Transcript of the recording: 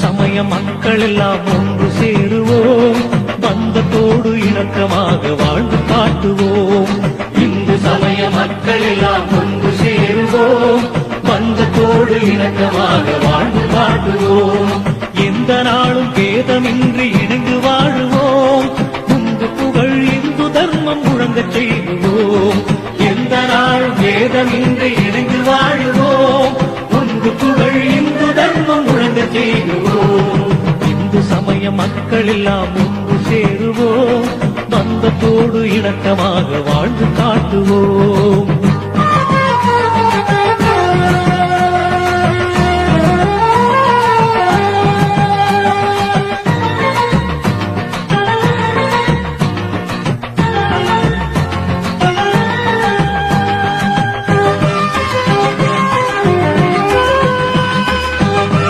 சமய மக்கள் எல்லாம் ஒன்று சேருவோம், பந்தத்தோடு இணக்கமாக வாழ்ந்து காட்டுவோம். இந்து சமய மக்கள் எல்லாம் ஒன்று சேருவோம், பந்தத்தோடு இணக்கமாக வாழ்ந்து காட்டுவோம். எந்த நாளும் பேதமின்றி இணைந்து வாழுவோம், உந்து புகழ் இந்து தர்மம் முழங்கச் செய்வோம். எந்த நாளும் பேதமின்றி இணைந்து வாழுவோம், உந்து புகழ் இந்து தர்மம் முழங்கச் செய்வோம். இந்து சமய மக்கள் எல்லாம் ஒன்று சேருவோம், பந்தத்தோடு இணக்கமாக வாழ்ந்து காட்டுவோம்.